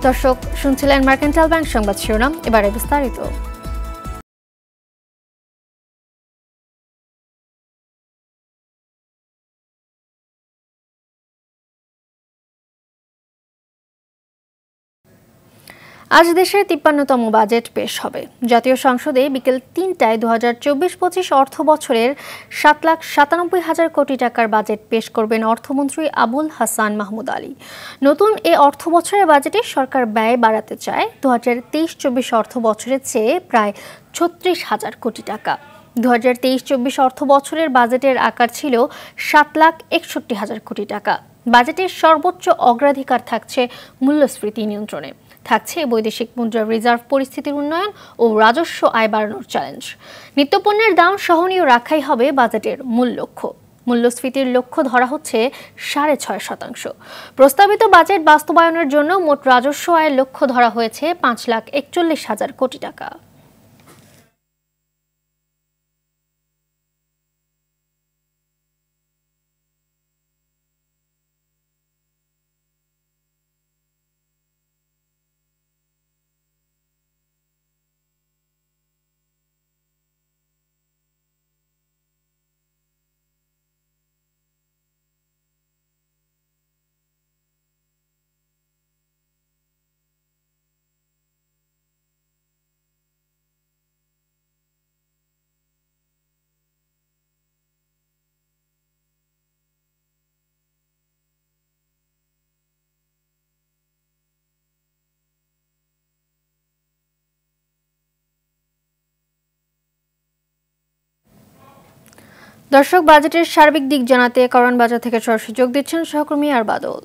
দর্শক শুনছিলেন mercantile bank সংবাদ শিরোনাম, এবারে বিস্তারিত। আজ দেশের ৫৩তম বাজেট পেশ হবে। জাতীয় সংসদে বিকেল ৩টায় ২০২৪-২৫ অর্থ বছরের ৭,৯৭,০০০ কোটি টাকার বাজেট পেশ করবেন অর্থমন্ত্রী আবুল হাসান মাহমুদ আলী। নতুন এ অর্থ বছরের বাজেটে সরকার ব্যয় বাড়াতে চায় ২০২৩-২৪ অর্থ বছরের চেয়ে প্রায় ৩৬,০০০ কোটি টাকা। ২০২৩-২৪ অর্থ বছরের বাজেটের আকার ছিল ৭,৬১,০০০ কোটি টাকা। বাজেটের সর্বোচ্চ অগ্রাধিকার থাকছে মূল্যস্ফীতি নিয়ন্ত্রণে, থাকছে বৈদেশিক মুদ্রার রিজার্ভ পরিস্থিতির উন্নয়ন ও রাজস্ব আয় বাড়ানোর চ্যালেঞ্জ। নিত্যপণ্যের দাম সহনীয় রাখাই হবে বাজেটের মূল লক্ষ্য। মূল্যস্ফীতির লক্ষ্য ধরা হচ্ছে ৬.৫%। প্রস্তাবিত বাজেট বাস্তবায়নের জন্য মোট রাজস্ব আয়ের লক্ষ্য ধরা হয়েছে ৫,৪১,০০০ কোটি টাকা। দর্শক, বাজেটের সার্বিক দিক জানাতে কারণ বাজার থেকে সরাসরি যোগ দিচ্ছেন সহকর্মী আর বাদল।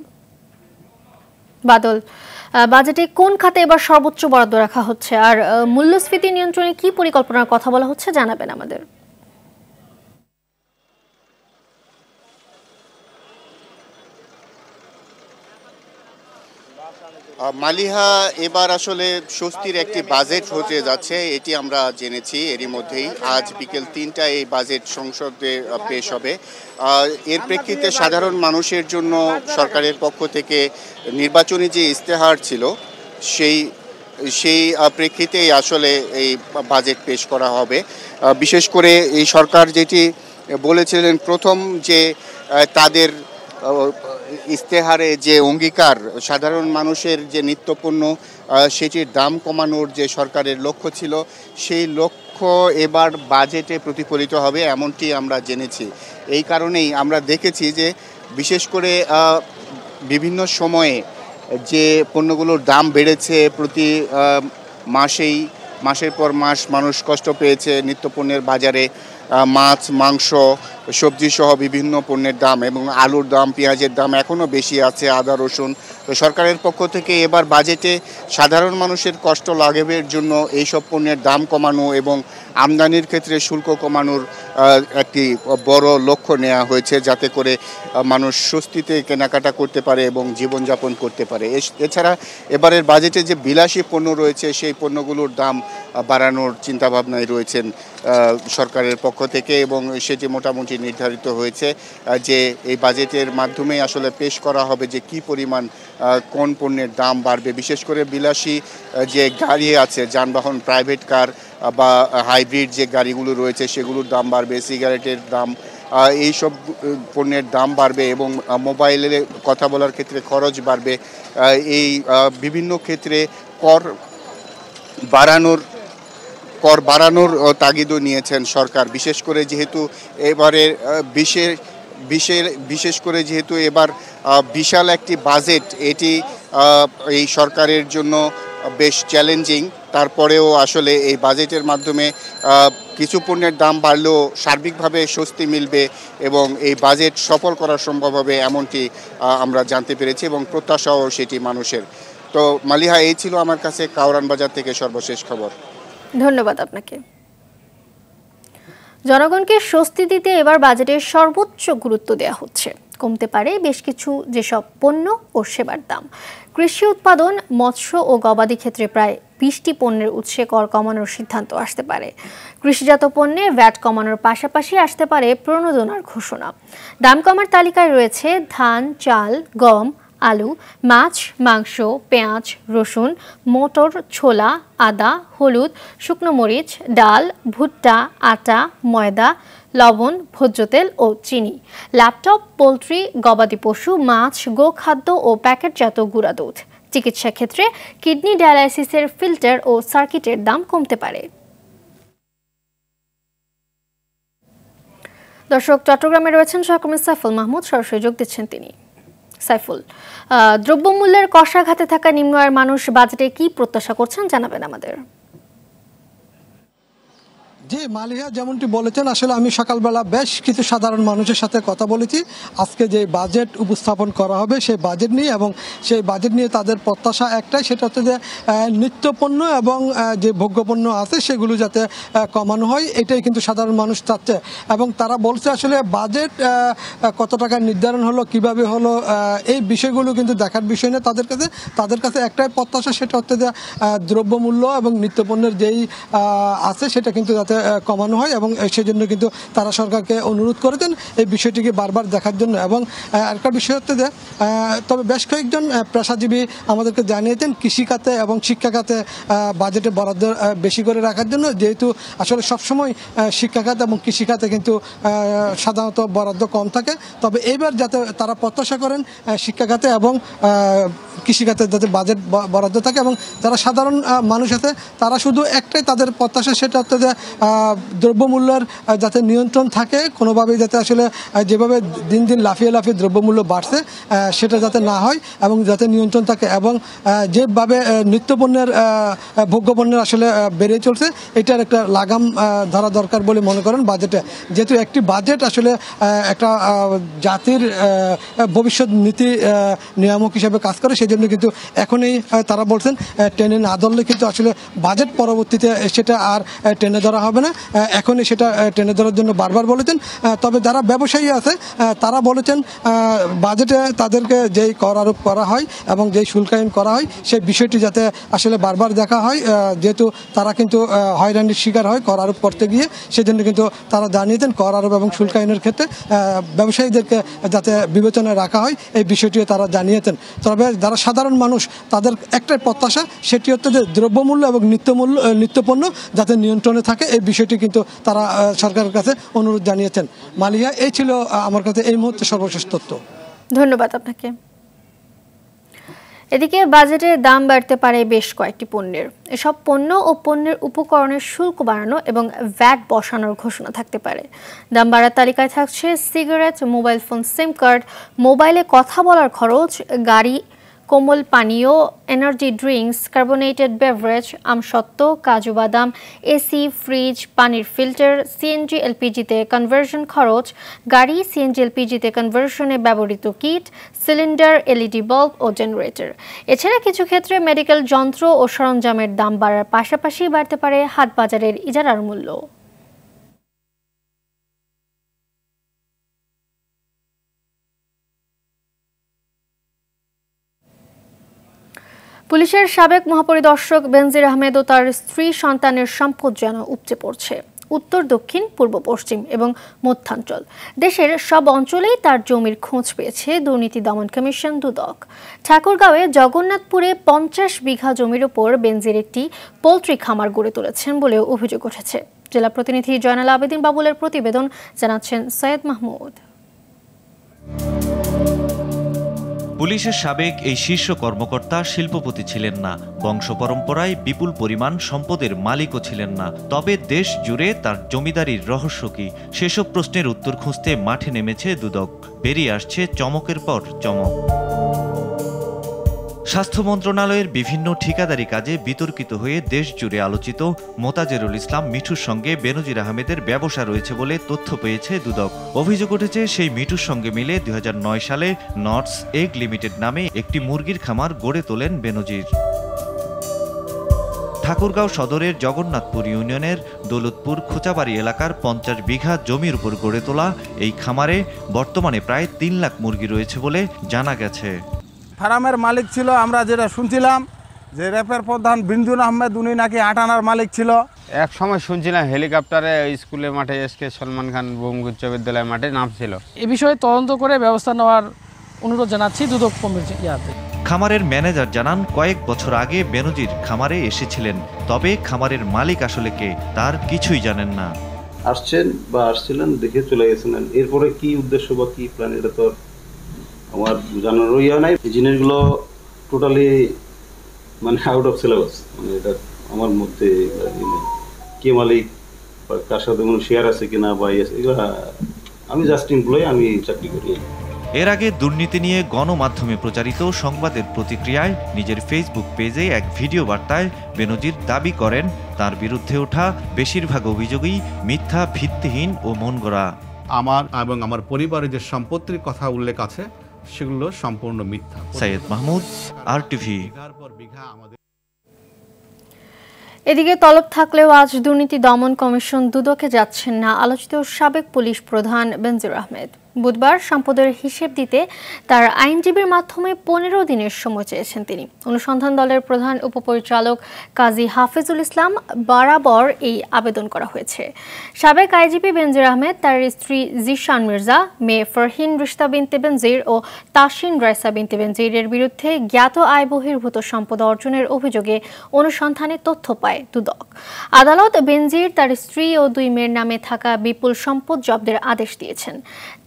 বাজেটে কোন খাতে এবার সর্বোচ্চ বরাদ্দ রাখা হচ্ছে, আর মূল্যস্ফীতি নিয়ন্ত্রণে কি পরিকল্পনার কথা বলা হচ্ছে জানাবেন আমাদের। মালিহা, এবার আসলে স্বস্তির একটি বাজেট হতে যাচ্ছে, এটি আমরা জেনেছি এরই মধ্যেই। আজ বিকেল ৩টায় এই বাজেট সংসদে পেশ হবে। এর প্রেক্ষিতে সাধারণ মানুষের জন্য সরকারের পক্ষ থেকে নির্বাচনী যে ইস্তেহার ছিল সেই প্রেক্ষিতেই আসলে এই বাজেট পেশ করা হবে। বিশেষ করে এই সরকার যেটি বলেছিলেন, প্রথম যে তাদের ইস্তেহারে যে অঙ্গীকার, সাধারণ মানুষের যে নিত্যপণ্য সেটির দাম কমানোর যে সরকারের লক্ষ্য ছিল, সেই লক্ষ্য এবার বাজেটে প্রতিফলিত হবে এমনটি আমরা জেনেছি। এই কারণেই আমরা দেখেছি যে বিশেষ করে বিভিন্ন সময়ে যে পণ্যগুলোর দাম বেড়েছে, প্রতি মাসের পর মাস মানুষ কষ্ট পেয়েছে নিত্যপণ্যের বাজারে। মাছ, মাংস, সবজি সহ বিভিন্ন পণ্যের দাম এবং আলুর দাম, পেঁয়াজের দাম এখনও বেশি আছে, আদা, রসুন। তো সরকারের পক্ষ থেকে এবার বাজেটে সাধারণ মানুষের কষ্ট লাঘবের জন্য এইসব পণ্যের দাম কমানো এবং আমদানির ক্ষেত্রে শুল্ক কমানোর একটি বড় লক্ষ্য নেওয়া হয়েছে, যাতে করে মানুষ স্বস্তিতে কেনাকাটা করতে পারে এবং জীবনযাপন করতে পারে। এছাড়া এবারের বাজেটে যে বিলাসী পণ্য রয়েছে, সেই পণ্যগুলোর দাম বাড়ানোর চিন্তাভাবনায় রয়েছেন সরকারের পক্ষ থেকে, এবং সেটি মোটামুটি নির্ধারিত হয়েছে যে এই বাজেটের মাধ্যমে আসলে পেশ করা হবে যে কি পরিমাণ কোন পণ্যের দাম বাড়বে। বিশেষ করে বিলাসী যে গাড়ি আছে, যানবাহন, প্রাইভেট কার বা হাইব্রিড যে গাড়িগুলো রয়েছে সেগুলোর দাম বাড়বে, সিগারেটের দাম, এইসব পণ্যের দাম বাড়বে এবং মোবাইলে কথা বলার ক্ষেত্রে খরচ বাড়বে। এই বিভিন্ন ক্ষেত্রে কর বাড়ানোর তাগিদও নিয়েছেন সরকার। বিশেষ করে যেহেতু এবার বিশাল একটি বাজেট, এটি এই সরকারের জন্য বেশ চ্যালেঞ্জিং। তারপরেও আসলে এই বাজেটের মাধ্যমে কিছু পণ্যের দাম বাড়লেও সার্বিকভাবে স্বস্তি মিলবে এবং এই বাজেট সফল করা সম্ভব হবে, এমনটি আমরা জানতে পেরেছি এবং প্রত্যাশাও সেটি মানুষের। তো মালিহা, এই ছিল আমার কাছে কাউরান বাজার থেকে সর্বশেষ খবর। ধন্যবাদ আপনাকে। জনগণকে স্বস্তি দিতে এবার বাজেটের সর্বোচ্চ গুরুত্ব দেওয়া হচ্ছে। কমতে পারে বেশ কিছু যেসব পণ্য ও সেবার দাম। কৃষি উৎপাদন, মৎস্য ও গবাদি ক্ষেত্রে প্রায় 20টি পণ্যের উৎসে কর কমানোর সিদ্ধান্ত আসতে পারে। কৃষিজাত পণ্যে ভ্যাট কমানোর পাশাপাশি আসতে পারে প্রণোদনার ঘোষণা। দাম কমার তালিকায় রয়েছে ধান, চাল, গম, আলু, মাছ, মাংস, পেঁয়াজ, রসুন, মটর, ছোলা, আদা, হলুদ, শুকনো মরিচ, ডাল, ভুট্টা, আটা, ময়দা, লবণ, ভোজ্য তেল ও চিনি, ল্যাপটপ, পোলট্রি, গবাদি পশু, মাছ, গোখাদ্য ও প্যাকেটজাত গুঁড়া দুধ। চিকিৎসা ক্ষেত্রে কিডনি ডায়ালাইসিসের ফিল্টার ও সার্কিটের দাম কমতে পারে। দর্শক, চট্টগ্রামে রয়েছেন সহকর্মী সাইফুল মাহমুদ, সরাসরি যোগ দিচ্ছেন তিনি। সাইফুল, দ্রব্যমূল্যের কষাঘাতে থাকা নিম্ন আয়ের মানুষ বাজেটে কি প্রত্যাশা করছেন জানাবেন আমাদের। জি মালিহা, যেমনটি বলেছেন, আসলে আমি সকালবেলা বেশ কিছু সাধারণ মানুষের সাথে কথা বলেছি আজকে যে বাজেট উপস্থাপন করা হবে সেই বাজেট নিয়ে, এবং সেই বাজেট নিয়ে তাদের প্রত্যাশা একটাই, সেটা হচ্ছে যে নিত্যপণ্য এবং যে ভোগ্যপণ্য আছে সেগুলো যাতে কমানো হয়, এটাই কিন্তু সাধারণ মানুষ চাচ্ছে। এবং তারা বলছে আসলে বাজেট কত টাকা নির্ধারণ হলো, কিভাবে হলো, এই বিষয়গুলো কিন্তু দেখার বিষয় না তাদের কাছে একটাই প্রত্যাশা, সেটা হচ্ছে যে দ্রব্যমূল্য এবং নিত্যপণ্যের যেই আছে সেটা কিন্তু যাতে কমানো হয়, এবং সেজন্য কিন্তু তারা সরকারকে অনুরোধ করেছেন এই বিষয়টিকে বারবার দেখার জন্য। এবং আরেকটা বিষয় হচ্ছে যে তবে বেশ কয়েকজন পেশাজীবী আমাদেরকে জানিয়েছেন কৃষিখাতে এবং শিক্ষাখাতে বাজেটে বরাদ্দ বেশি করে রাখার জন্য, যেহেতু আসলে সবসময় শিক্ষাখাত এবং কৃষিখাতে কিন্তু সাধারণত বরাদ্দ কম থাকে। তবে এইবার যাতে তারা প্রত্যাশা করেন শিক্ষাখাতে এবং কৃষিখাতে যাতে বাজেট বরাদ্দ থাকে, এবং যারা সাধারণ মানুষ আছে তারা শুধু একটাই তাদের প্রত্যাশা, সেটা হচ্ছে যে দ্রব্যমূল্যের যাতে নিয়ন্ত্রণ থাকে, কোনোভাবেই যাতে আসলে যেভাবে দিন দিন লাফিয়ে লাফিয়ে দ্রব্যমূল্য বাড়ছে সেটা যাতে না হয় এবং যাতে নিয়ন্ত্রণ থাকে, এবং যেভাবে নিত্যপণ্যের ভোগ্যপণ্যের আসলে বেড়ে চলছে এটার একটা লাগাম ধরা দরকার বলে মনে করেন বাজেটে। যেহেতু একটি বাজেট আসলে একটা জাতির ভবিষ্যৎ নীতি নিয়ামক হিসেবে কাজ করে, সেই জন্য কিন্তু এখনই তারা বলছেন টেনে না ধরলে কিন্তু আসলে বাজেট পরবর্তীতে সেটা আর টেনে ধরা হবে না, এখনই সেটা টেনে ধরার জন্য বারবার বলেছেন। তবে যারা ব্যবসায়ী আছে তারা বলেছেন বাজেটে তাদেরকে যেই কর আরোপ করা হয় এবং যেই শুল্কায়ন করা হয় সেই বিষয়টি যাতে আসলে বারবার দেখা হয়, যেহেতু তারা কিন্তু হয়রানির শিকার হয় কর আরোপ করতে গিয়ে, সেজন্য কিন্তু তারা জানিয়েছেন কর আরোপ এবং শুল্কায়নের ক্ষেত্রে ব্যবসায়ীদেরকে যাতে বিবেচনায় রাখা হয় এই বিষয়টিও তারা জানিয়েছেন। তবে যারা সাধারণ মানুষ তাদের একটাই প্রত্যাশা, সেটি হচ্ছে যে দ্রব্যমূল্য এবং নিত্যপণ্য যাতে নিয়ন্ত্রণে থাকে, এই বিষয়টি কিন্তু তারা সরকারের কাছে অনুরোধ জানিয়েছেন। মালিয়া, এই ছিল আমার কাছে এই মুহূর্তে সর্বশেষ তথ্য। ধন্যবাদ আপনাকে। এদিকে বাজেটে দাম বাড়তে পারে বেশ কয়েকটি পণ্যের। এসব পণ্য ও পণ্যের উপকরণের শুল্ক বাড়ানো এবং ভ্যাট বসানোর ঘোষণা থাকতে পারে। দাম বাড়ার তালিকায় থাকছে সিগারেট, মোবাইল ফোন, সিম কার্ড, মোবাইলে কথা বলার খরচ, গাড়ি, কোমল পানীয়, এনার্জি ড্রিঙ্কস, কার্বোনেটেড বেভারেজ, আমসত্ত্ব, কাজু বাদাম, এসি, ফ্রিজ, পানির ফিল্টার, সিএনজি এলপিজিতে কনভার্সন খরচ, গাড়ি সিএনজি এলপিজিতে কনভার্সনে ব্যবহৃত কিট, সিলিন্ডার, এলইডি বাল্ব ও জেনারেটর। এছাড়া কিছু ক্ষেত্রে মেডিকেল যন্ত্র ও সরঞ্জামের দাম বাড়ার পাশাপাশি বাড়তে পারে হাটবাজারের ইজারার মূল্য। পুলিশের সাবেক মহাপরিদর্শক বেনজির আহমেদ ও তার স্ত্রী সন্তানের সম্পদ যেন উপচে পড়ছে উত্তর, দক্ষিণ, পূর্ব, পশ্চিম এবং মধ্যাঞ্চল। দেশের সব অঞ্চলেই তার জমির খোঁজ পেয়েছে দুর্নীতি দমন কমিশন দুদক। ঠাকুরগাঁওয়ে জগন্নাথপুরে 50 বিঘা জমির ওপর বেনজির একটি পোল্ট্রি খামার গড়ে তুলেছেন বলেও অভিযোগ উঠেছে। জেলা প্রতিনিধি জয়নাল আবেদিন বাবুলের প্রতিবেদন, জানাচ্ছেন সৈয়দ মাহমুদ। পুলিশের সাবেক এই শীর্ষ কর্মকর্তা শিল্পপতি ছিলেন না, বংশ পরম্পরায় বিপুল পরিমাণ সম্পদের মালিকও ছিলেন না। তবে দেশ জুড়ে তার জমিদারির রহস্য কি, সেসব প্রশ্নের উত্তর খুঁজতে মাঠে নেমেছে দুদক। বেরিয়ে আসছে চমকের পর চমক। স্বাস্থ্য মন্ত্রণালয়ের বিভিন্ন ঠিকাদারি কাজে বিতর্কিত হয়ে দেশ জুড়ে আলোচিত মোতাজেরুল ইসলাম মিঠুর সঙ্গে বেনজির আহমেদের ব্যবসা রয়েছে বলে তথ্য পেয়েছে দুদক। অভিযোগ উঠেছে সেই মিঠুর সঙ্গে মিলে 2009 সালে নটস এগ লিমিটেড নামে একটি মুরগির খামার গড়ে তোলেন বেনজির। ঠাকুরগাঁও সদরের জগন্নাথপুর ইউনিয়নের দৌলতপুর খোঁচাবাড়ি এলাকার 50 বিঘা জমির উপর গড়ে তোলা এই খামারে বর্তমানে প্রায় 3 লাখ মুরগি রয়েছে বলে জানা গেছে। ফার্মের মালিক ছিল, আমরা যেটা শুনছিলাম যে র্যাপের প্রধান বিন্দুন আহমেদ, উনি নাকি 8 আনার মালিক ছিল। এক সময় শুনছিলাম হেলিকপ্টারে স্কুলের মাঠে এসকে সলমান খান বহুমুখী উচ্চ বিদ্যালয়ের মাঠে নামছিল। এ বিষয়ে তদন্ত করে ব্যবস্থা নেওয়ার অনুরোধ জানাচ্ছি দুদক ইয়াতে। খামারের ম্যানেজার জানান কয়েক বছর আগে বেনজির খামারে এসেছিলেন, তবে খামারের মালিক আসলে কে তার কিছুই জানেন না। আসছিলেন দেখে চলে গেছিলেন, এরপরে কি উদ্দেশ্য বা কি প্ল্যান এটা তো আমার জানারও ইয়া নাই। এই জিনিসগুলো টোটালি মানে আউট অফ সিলেবাস, মানে এটা আমার মধ্যে কে মালিক বা কার সাথে কোনো শেয়ার আছে কিনা বা এগুলো আমি জাস্ট এমপ্লয়ি, আমি চাকরি করি। এর আগে দুর্নীতি নিয়ে গণমাধ্যমে প্রচারিত সংবাদের প্রতিক্রিয়ায় নিজের ফেসবুক পেজে এক ভিডিও বার্তায় বেনজির দাবি করেন তার বিরুদ্ধে ওঠা বেশিরভাগ অভিযোগই মিথ্যা, ভিত্তিহীন ও মনগড়া। আমার এবং আমার পরিবারের যে সম্পত্তির কথা উল্লেখ আছে সেগুলো সম্পূর্ণ মিথ্যা। সৈয়দ মাহমুদ, RTV। এদিকে তলব থাকলেও আজ দুর্নীতি দমন কমিশন দুদকে যাচ্ছেন না আলোচিত সাবেক পুলিশ প্রধান বেনজির আহমেদ। বুধবার সম্পদের হিসেব দিতে তার আইনজীবীর মাধ্যমে 15 দিনের সময় চেয়েছেন তিনি। অনুসন্ধান দলের প্রধান উপপরিচালক কাজী হাফিজুল ইসলাম বরাবর এই আবেদন করা হয়েছে। সাবেক আইজিপি বেনজির আহমেদ, তার স্ত্রী জিশান মির্জা, মেয়ে ফরহিন রিশতা বিনতে বেনজির ও তাসিন রাইসা বিনতে বেনজিরের বিরুদ্ধে জ্ঞাত আয় বহির্ভূত সম্পদ অর্জনের অভিযোগে অনুসন্ধানে তথ্য পায় দুদক। আদালত বেনজির, তার স্ত্রী ও 2 মেয়ের নামে থাকা বিপুল সম্পদ জব্দের আদেশ দিয়েছেন।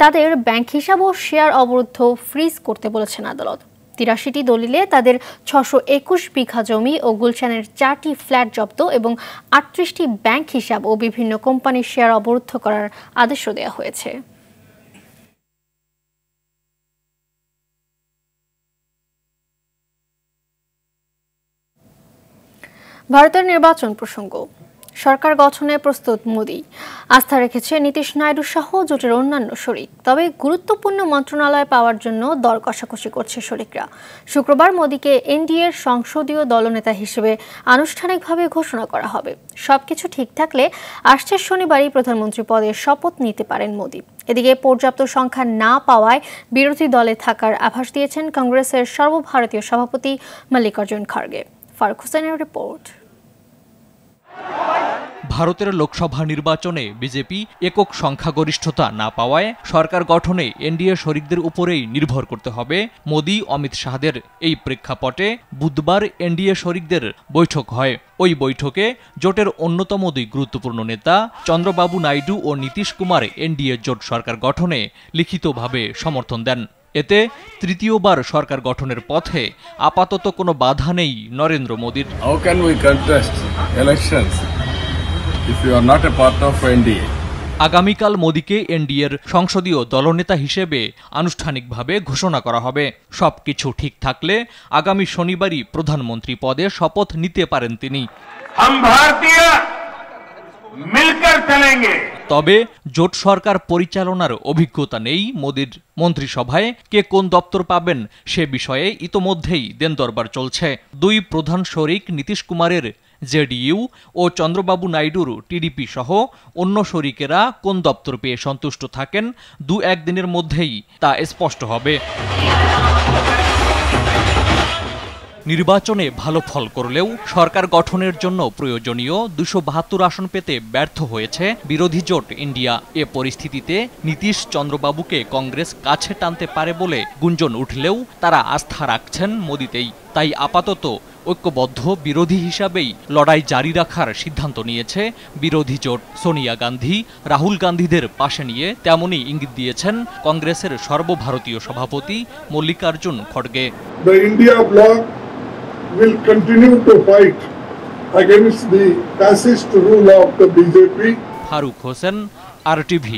তাদের ব্যাংক হিসাব ও শেয়ার অবরুদ্ধ ফ্রিজ করতে বলেছেন আদালত। 83টি দলিলে তাদের 621 বিঘা জমি ও গুলশানের 4টি ফ্ল্যাট জব্দ এবং 38টি ব্যাংক হিসাব ও বিভিন্ন কোম্পানির শেয়ার অবরুদ্ধ করার আদেশও দেওয়া হয়েছে। ভারতের নির্বাচন প্রসঙ্গ। সরকার গঠনে প্রস্তুত মোদি। আস্থা রেখেছে নীতিশ নাইডু সহ জোটের অন্যান্য শরিক। তবে গুরুত্বপূর্ণ মন্ত্রণালয় পাওয়ার জন্য দর কষাকষি করছে শরিকরা। শুক্রবার মোদিকে এনডিএর সংসদীয় দলনেতা হিসেবে আনুষ্ঠানিকভাবে ঘোষণা করা হবে। সবকিছু ঠিক থাকলে আসছে শনিবারই প্রধানমন্ত্রী পদে শপথ নিতে পারেন মোদি। এদিকে পর্যাপ্ত সংখ্যা না পাওয়ায় বিরোধী দলে থাকার আভাস দিয়েছেন কংগ্রেসের সর্বভারতীয় সভাপতি মল্লিকার্জুন খড়গে। ফারুক হোসেনের রিপোর্ট। ভারতের লোকসভা নির্বাচনে বিজেপি একক সংখ্যাগরিষ্ঠতা না পাওয়ায় সরকার গঠনে এনডিএ শরিকদের উপরেই নির্ভর করতে হবে মোদি অমিত শাহদের। এই প্রেক্ষাপটে বুধবার এনডিএ শরিকদের বৈঠক হয়। ওই বৈঠকে জোটের অন্যতম 2 গুরুত্বপূর্ণ নেতা চন্দ্রবাবু নাইডু ও নীতিশ কুমার এনডিএ জোট সরকার গঠনে লিখিতভাবে সমর্থন দেন। এতে তৃতীয়বার সরকার গঠনের পথে আপাতত কোনো বাধা নেই নরেন্দ্র মোদির। আগামীকাল মোদিকে এনডিএর সংসদীয় দলনেতা হিসেবে আনুষ্ঠানিকভাবে ঘোষণা করা হবে। সবকিছু ঠিক থাকলে আগামী শনিবারই প্রধানমন্ত্রী পদে শপথ নিতে পারেন তিনি। তবে জোট সরকার পরিচালনার অভিজ্ঞতা নেই মোদির। মন্ত্রিসভায় কে কোন দপ্তর পাবেন সে বিষয়ে ইতোমধ্যেই দেনদরবার চলছে। 2 প্রধান শরিক নীতিশ কুমারের জেডিইউ ও চন্দ্রবাবু নাইডুর টিডিপি সহ অন্য শরিকেরা কোন দপ্তর পেয়ে সন্তুষ্ট থাকেন 2-1 দিনের মধ্যেই তা স্পষ্ট হবে। নির্বাচনে ভালো ফল করলেও সরকার গঠনের জন্য প্রয়োজনীয় 272 আসন পেতে ব্যর্থ হয়েছে বিরোধী জোট ইন্ডিয়া। এ পরিস্থিতিতে নীতিশ চন্দ্রবাবুকে কংগ্রেস কাছে টানতে পারে বলে গুঞ্জন উঠলেও তারা আস্থা রাখছেন মোদিতেই। তাই আপাতত ঐক্যবদ্ধ বিরোধী হিসাবেই লড়াই জারি রাখার সিদ্ধান্ত নিয়েছে বিরোধী জোট। সোনিয়া গান্ধী, রাহুল গান্ধীদের পাশে নিয়ে তেমনই ইঙ্গিত দিয়েছেন কংগ্রেসের সর্বভারতীয় সভাপতি Mallikarjun খড়গে। will continue to fight against the fascist rule of the BJP. Faruk Hossain, RTV।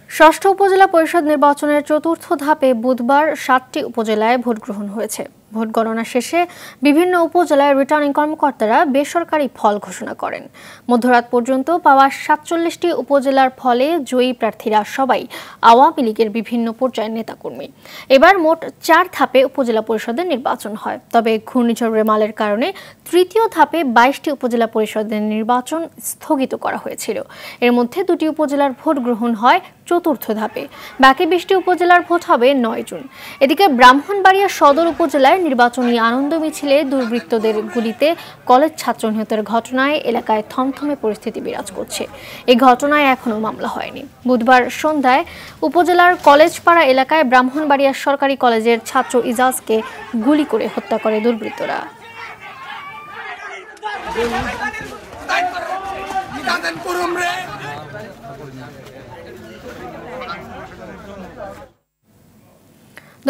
ষষ্ঠ উপজেলা পরিষদ নির্বাচনের 4র্থ ধাপে বুধবার 7টি উপজেলায় ভোট গ্রহণ হয়েছে। ভোট গণনা শেষে বিভিন্ন উপজেলায় রিটার্নিং কর্মকর্তারা বেসরকারি ফল ঘোষণা করেন। মধ্যরাত পর্যন্ত পাওয়া 47টি উপজেলার ফলে জয়ী প্রার্থীরা সবাই আওয়ামী লীগের বিভিন্ন পর্যায়ের নেতাকর্মী। এবার মোট 4 ধাপে উপজেলা পরিষদের নির্বাচন হয়। তবে ঘূর্ণিঝড় রেমালের কারণে 3য় ধাপে 22টি উপজেলা পরিষদের নির্বাচন স্থগিত করা হয়েছিল। এর মধ্যে 2টি উপজেলার ভোট গ্রহণ হয় 4র্থ ধাপে। বাকি 20টি উপজেলার ভোট হবে 9 জুন। এদিকে ব্রাহ্মণবাড়িয়া সদর উপজেলায় নির্বাচনী আনন্দ মিছিলে দুর্বৃত্তদের গুলিতে কলেজ ছাত্র নিহতের ঘটনায় এলাকায় থমথমে পরিস্থিতি বিরাজ করছে। এই ঘটনায় এখনও মামলা হয়নি। বুধবার সন্ধ্যায় উপজেলার কলেজপাড়া এলাকায় ব্রাহ্মণবাড়িয়া সরকারি কলেজের ছাত্র ইজাজকে গুলি করে হত্যা করে দুর্বৃত্তরা।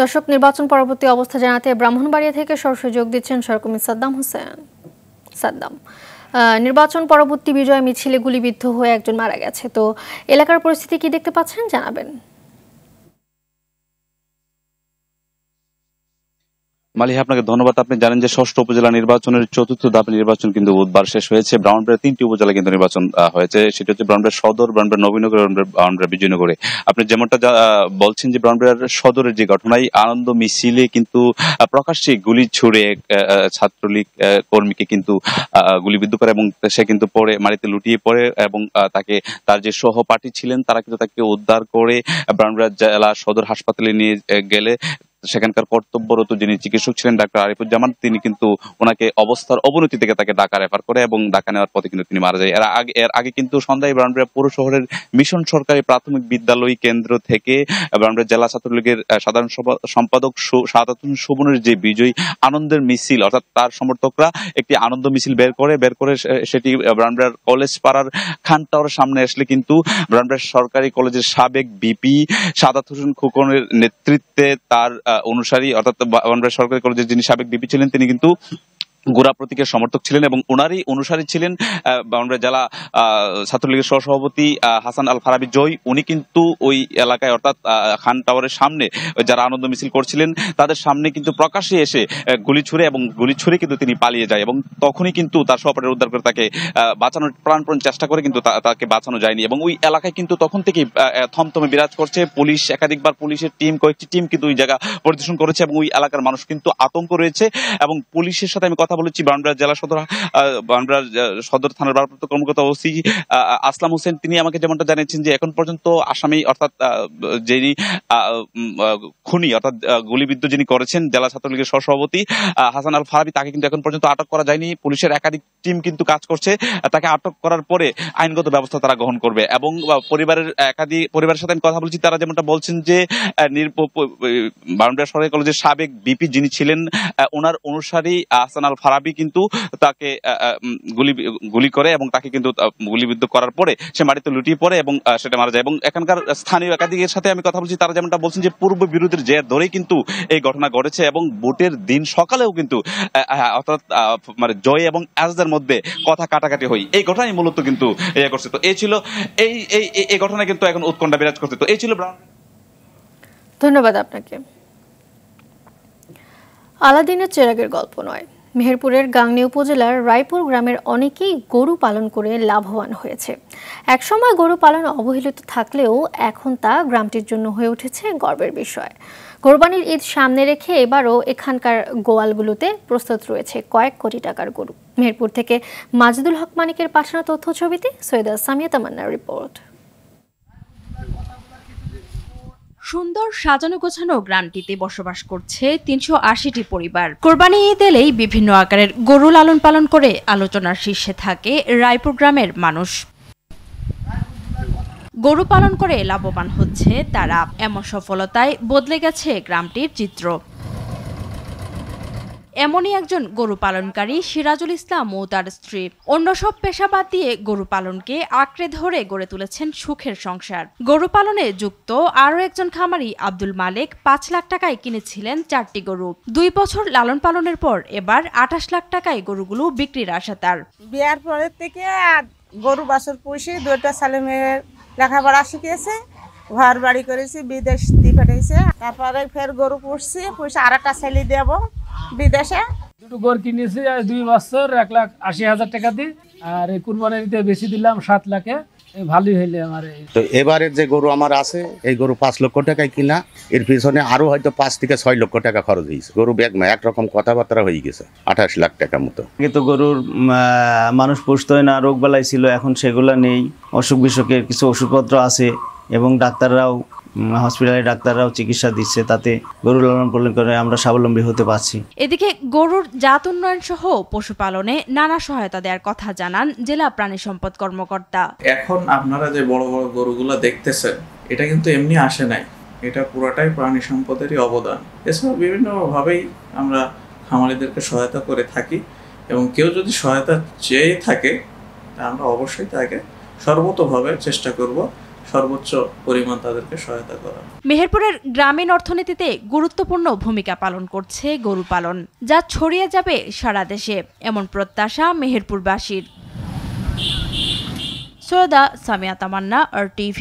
দর্শক, নির্বাচন পরবর্তী অবস্থা জানাতে ব্রাহ্মণবাড়িয়া থেকে সরাসরি যোগ দিচ্ছেন সহকর্মী সাদ্দাম হোসেন। সাদ্দাম, নির্বাচন পরবর্তী বিজয় মিছিলে গুলিবিদ্ধ হয়ে একজন মারা গেছে, তো এলাকার পরিস্থিতি কি দেখতে পাচ্ছেন জানাবেন। মালিহা, আপনাকে ধন্যবাদ। আপনি জানেন যে ষষ্ঠ উপজেলা নির্বাচনের চতুর্থ ধাপের নির্বাচন কিন্তু বুধবার শেষ হয়েছে। ব্রাহ্মণবাড়িয়ার 3টি উপজেলা কিন্তু নির্বাচন হয়েছে। সেটা হচ্ছে ব্রাহ্মণবাড়িয়া সদর, ব্রাহ্মণবাড়িয়া নবীনগর, ব্রাহ্মণবাড়িয়া বিজয়নগরে। আপনি যেমনটা বলছেন যে ব্রাহ্মণবাড়িয়ার সদরের যে ঘটনায় আনন্দ মিছিলে কিন্তু প্রকাশ্যে গুলি ছুড়ে ছাত্রলীগ কর্মীকে কিন্তু গুলিবিদ্ধ করে এবং সে কিন্তু পরে মাটিতে লুটিয়ে পড়ে এবং তাকে তার যে সহপাঠী ছিলেন তারা কিন্তু তাকে উদ্ধার করে ব্রাহ্মণবাড়িয়া জেলা সদর হাসপাতালে নিয়ে গেলে সেখানকার কর্তব্যরত যিনি চিকিৎসক ছিলেন ডাক্তার আরিফুজ্জামান, তিনি কিন্তু ওনাকে অবস্থার অবনতি থেকে তাকে ঢাকা রেফার করে এবং ঢাকা নেওয়ার পথে কিন্তু তিনি মারা যায়। এর আগে কিন্তু সন্ধ্যায় ব্রাহ্মণবাড়িয়া পৌর শহরের মিশন সরকারি প্রাথমিক বিদ্যালয় কেন্দ্র থেকে ব্রাহ্মণবাড়িয়া জেলা ছাত্রলীগের সাধারণ সম্পাদক সাদাত হোসেন সুমনের যে বিজয়ী আনন্দের মিছিল, অর্থাৎ তার সমর্থকরা একটি আনন্দ মিছিল বের করে সেটি ব্রাহ্মণবাড়িয়ার কলেজ পাড়ার খান টাওয়ারের সামনে আসলে কিন্তু ব্রাহ্মণবাড়িয়া সরকারি কলেজের সাবেক ভিপি সাদাত হোসেন খোকনের নেতৃত্বে তার অনুসারী, অর্থাৎ ব্রাহ্মণবাড়িয়া সরকারি কলেজের যিনি সাবেক ভিপি ছিলেন তিনি কিন্তু গোড়া প্রতীকের সমর্থক ছিলেন এবং ওনারই অনুসারী ছিলেন ব্রাহ্মণবাড়িয়া জেলা ছাত্রলীগের সহসভাপতি হাসান আল ফারাবি জয়। উনি কিন্তু ওই এলাকায় অর্থাৎ খান টাওয়ারের সামনে যারা আনন্দ মিছিল করছিলেন তাদের সামনে কিন্তু প্রকাশ্যে এসে গুলি ছুড়ে কিন্তু তিনি পালিয়ে যায় এবং তখনই কিন্তু তার সহপাঠীরা উদ্ধার করে তাকে বাঁচানোর প্রাণপণ চেষ্টা করে, কিন্তু তাকে বাঁচানো যায়নি এবং ওই এলাকায় কিন্তু তখন থেকেই থমথমে বিরাজ করছে। পুলিশ একাধিকবার পুলিশের কয়েকটি টিম কিন্তু ওই জায়গা পরিদর্শন করেছে এবং ওই এলাকার মানুষ কিন্তু আতঙ্ক রয়েছে এবং পুলিশের সাথে আমি কথা বলেছি। ব্রাহ্মণবাড়িয়া জেলা সদর থানার ভারপ্রাপ্ত কর্মকর্তা ওসি আসলাম হোসেন, তিনি আমাকে যেমনটা জানিয়েছেন যে এখন পর্যন্ত আসামি অর্থাৎ যিনি খুনি অর্থাৎ গুলিবিদ্ধ যিনি করেছেন জেলা ছাত্রলীগের সহসভাপতি হাসান আল ফারাবি, তাকে কিন্তু এখন পর্যন্ত আটক করা যায়নি। পুলিশের একাধিক টিম কিন্তু কাজ করছে, তাকে আটক করার পরে আইনগত ব্যবস্থা তারা গ্রহণ করবে এবং পরিবারের সাথে আমি কথা বলছি, তারা যেমনটা বলছেন যে ব্রাহ্মণবাড়িয়া সরকারি কলেজের সাবেক ভিপি যিনি ছিলেন ওনার অনুসারী হাসান আল ফারাবি কিন্তু তাকে গুলি করে এবং তাকে কিন্তু গুলিবিদ্ধ করার পরে সে মাটিতে লুটিয়ে পড়ে এবং সেটা মারা যায় এবং এখানকার স্থানীয় একাধিকের সাথে আমি কথা বলছি, তারা যেমনটা বলছেন যে পূর্ব বিরোধের জের ধরেই কিন্তু এই ঘটনা ঘটেছে এবং ভোটের দিন সকালেও কিন্তু অর্থাৎ মানে জয় এবং আজাদের মধ্যে কথা কাটাকাটি হয়। এই ঘটনাই মূলত কিন্তু করছে। তো এই ছিল এই ঘটনা কিন্তু এখন উৎকণ্ঠা বিরাজ করছে। তো এই ছিল। ধন্যবাদ আপনাকে। আলাদিনের চেরাগের গল্প নয়, মেহেরপুরের গাংনী উপজেলার রায়পুর গ্রামের অনেকেই গরু পালন করে লাভবান হয়েছে। একসময় গরু পালন অবহেলিত থাকলেও এখন তা গ্রামটির জন্য হয়ে উঠেছে গর্বের বিষয়। কোরবানির ঈদ সামনে রেখে এবারও এখানকার গোয়ালগুলোতে প্রস্তুত রয়েছে কয়েক কোটি টাকার গরু। মেহেরপুর থেকে মাজেদুল হক মানিকের পাঠানো তথ্য ছবিতে সৈয়দা সামিয়া তামান্নার রিপোর্ট। সুন্দর সাজানো গোছানো গ্রামটিতে বসবাস করছে ৩৮০টি পরিবার। কোরবানি ঈদ এলেই বিভিন্ন আকারের গরু লালন পালন করে আলোচনার শীর্ষে থাকে রায়পুর গ্রামের মানুষ। গরু পালন করে লাভবান হচ্ছে তারা, এমন সফলতায় বদলে গেছে গ্রামটির চিত্র। এমনই একজন গরু পালনকারী সিরাজুল ইসলাম ও তার স্ত্রী। অন্য সব পেশা বাদ দিয়ে গরু পালনকে আঁকড়ে ধরে গড়ে তুলেছেন সুখের সংসার। গরু পালনে যুক্ত আরও একজন খামারি আব্দুল মালিক ৫ লাখ টাকায় কিনেছিলেন 4টি গরু। 2 বছর লালন পালনের পর এবার 28 লাখ টাকায় গরুগুলো বিক্রির আশা তার। বিয়ার পরের থেকে গরু বাছুর পুষি, 2টা ছেলে মেয়ের লেখাপড়া শিখিয়েছে, ঘর বাড়ি করেছি, বিদেশ দিয়ে পাঠিয়েছে। তারপরে ফের গরু পুষছি, পুষে আর একটা ছেলে দেব বিদেশে। 2টো গরু কিনেছি 2 বছর 1,80,000 টাকা দিয়ে, আর এই কুরবানিতে বেশি দিলাম 7 লাখে। ভালোই হইলে আমার। তো এবারের যে গরু আমার আছে এই গরু 5 লক্ষ টাকায় কিনা, এর পিছনে আরো হয়তো 5 থেকে 6 লক্ষ টাকা খরচ হয়েছে। গরু ব্যাগমা একরকম কথাবার্তা হয়ে গেছে 28 লাখ টাকা মতো। কিন্তু গরুর মানুষ পুষতে হয় না, রোগ বালাই ছিল, এখন সেগুলো নেই। অসুখ বিসুখের কিছু ওষুধপত্র আছে এবং ডাক্তাররাও হসপিটালে ডাক্তাররাও চিকিৎসা দিচ্ছে, তাতে গরু লালন পালন করে আমরা স্বাবলম্বী হতে পারছি। এদিকে গরুর জাত উন্নয়ন সহ পশুপালনে নানা সহায়তা দেওয়ার কথা জানান জেলা প্রাণী সম্পদ কর্মকর্তা। এখন আপনারা যে বড় বড় গরুগুলো দেখতেছেন, এটা কিন্তু এমনি আসে নাই, এটা পুরোটাই প্রাণী সম্পদেরই অবদান। এছাড়া বিভিন্নভাবেই আমরা খামারিদেরকে সহায়তা করে থাকি, এবং কেউ যদি সহায়তা চেয়ে থাকে আমরা অবশ্যই তাকে সর্বতোভাবে চেষ্টা করব সর্বোচ্চ পরিমাণ তাদেরকে সহায়তা করা। মেহেরপুরের গ্রামীণ অর্থনীতিতে গুরুত্বপূর্ণ ভূমিকা পালন করছে গরু পালন, যা ছড়িয়ে যাবে সারা দেশে, এমন প্রত্যাশা মেহেরপুরবাসীর। সৈয়দা সামিয়া তামান্না, RTV।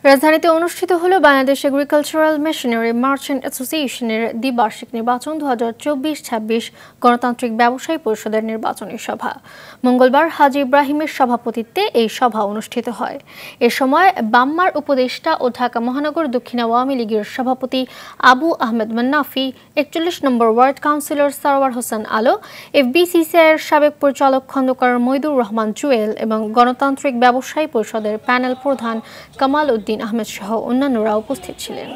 রাজধানীতে অনুষ্ঠিত হলো বাংলাদেশ এগ্রিকালচারাল মেশিনারি মার্চেন্ট অ্যাসোসিয়েশনের দ্বিবার্ষিক নির্বাচন 2024-26 গণতান্ত্রিক ব্যবসায়ী পরিষদের নির্বাচনী সভা। মঙ্গলবার হাজী ইব্রাহিমের সভাপতিত্বে এই সভা অনুষ্ঠিত হয়। এ সময় বাম্মার উপদেষ্টা ও ঢাকা মহানগর দক্ষিণ আওয়ামী লীগের সভাপতি আবু আহমেদ মান্নাফি, 41 নম্বর ওয়ার্ড কাউন্সিলর সারওয়ার হোসেন আলো, FBCCIর সাবেক পরিচালক খন্দকার মইদুর রহমান জুয়েল এবং গণতান্ত্রিক ব্যবসায়ী পরিষদের প্যানেল প্রধান কামাল উদ্দিন আহমেদ সহ অন্যান্যরা উপস্থিত ছিলেন।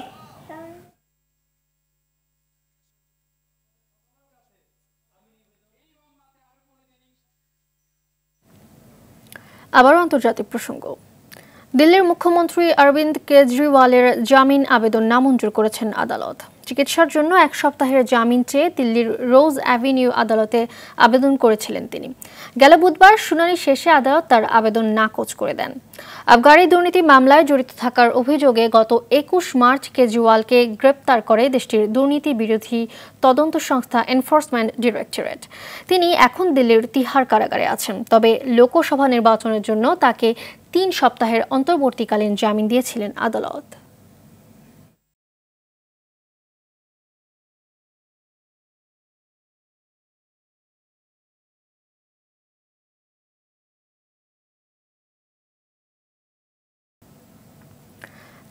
আবার আন্তর্জাতিক প্রসঙ্গ। দিল্লির মুখ্যমন্ত্রী অরবিন্দ কেজরিওয়ালের জামিন আবেদন নামঞ্জুর করেছেন আদালত। চিকিৎসার জন্য 1 সপ্তাহের জামিন চেয়ে দিল্লির রোজ অ্যাভিনিউ আদালতে আবেদন করেছিলেন তিনি। গেল বুধবার শুনানি শেষে আদালত তার আবেদন নাকচ করে দেন। আবগারি দুর্নীতি মামলায় জড়িত থাকার অভিযোগে গত 21 মার্চ কেজরিওয়ালকে গ্রেপ্তার করে দেশটির দুর্নীতি বিরোধী তদন্ত সংস্থা এনফোর্সমেন্ট ডিরেক্টরেট। তিনি এখন দিল্লির তিহার কারাগারে আছেন। তবে লোকসভা নির্বাচনের জন্য তাকে 3 সপ্তাহের অন্তর্বর্তীকালীন জামিন দিয়েছিলেন আদালত।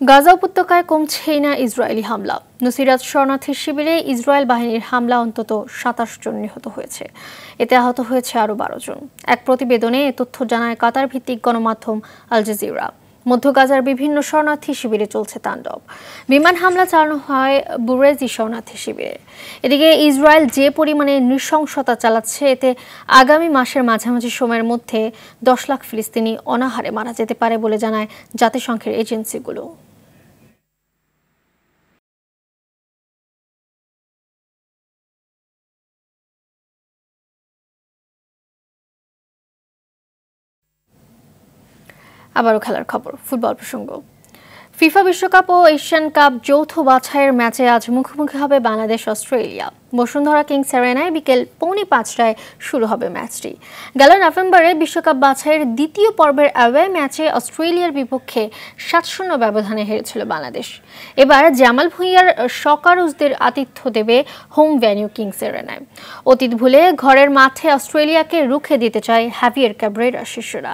গাজা উপত্যকায় কমছেই না ইসরায়েলি হামলা। নুসিরাত শরণার্থী শিবিরে ইসরায়েল বাহিনীর হামলা অন্তত 27 জন নিহত হয়েছে। এতে আহত হয়েছে আরও 12 জন। এক প্রতিবেদনে এ তথ্য জানায় কাতার ভিত্তিক গণমাধ্যম আল জাজিরা। মধ্য গাজার বিভিন্ন শরণার্থী শিবিরে চলছে তাণ্ডব। বিমান হামলা চালানো হয় বুরেজি শরণার্থী শিবিরে। এদিকে ইসরায়েল যে পরিমাণে নৃশংসতা চালাচ্ছে, এতে আগামী মাসের মাঝামাঝি সময়ের মধ্যে 10 লাখ ফিলিস্তিনি অনাহারে মারা যেতে পারে বলে জানায় জাতিসংঘের এজেন্সিগুলো। আবারও খেলার খবর, ফুটবল প্রসঙ্গ। ফিফা বিশ্বকাপ ও এশিয়ান কাপ যৌথ বাছাইয়ের ম্যাচে আজ মুখোমুখি হবে বাংলাদেশ অস্ট্রেলিয়া। বসুন্ধরা কিংস অ্যারেনায় বিকেল 4:45 শুরু হবে ম্যাচটি। গেল নভেম্বরে বিশ্বকাপ বাছাইয়ের দ্বিতীয় পর্বের অ্যাওয়ে ম্যাচে অস্ট্রেলিয়ার বিপক্ষে 7-0 ব্যবধানে হেরেছিল বাংলাদেশ। এবার জামাল ভুঁইয়ার সকারুজদের আতিথ্য দেবে হোম ভেন্যু কিংস অ্যারেনায়। অতীত ভুলে ঘরের মাঠে অস্ট্রেলিয়াকে রুখে দিতে চায় হ্যাভিয়ার ক্যাব্রেরার শিষ্যরা।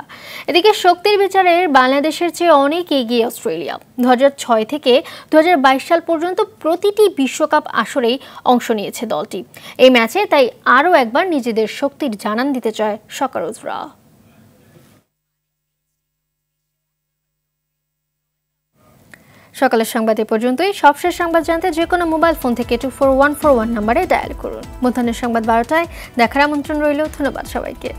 এদিকে শক্তির বিচারে বাংলাদেশের চেয়ে অনেক এগিয়ে অস্ট্রেলিয়া। 2006 থেকে 2022 সাল পর্যন্ত প্রতিটি বিশ্বকাপ আসরেই অংশ নিয়েছে দলটি। এই ম্যাচে তাই আরও একবার নিজেদের শক্তির জানান দিতে চায় সকারুজরা। সকালের সংবাদ এ পর্যন্তই। সবশেষ সংবাদ জানতে যে কোনো মোবাইল ফোন থেকে 24141 নম্বরে ডায়াল করুন। মধ্যাহ্নের সংবাদ 12টায় দেখার আমন্ত্রণ রইল। ধন্যবাদ সবাইকে।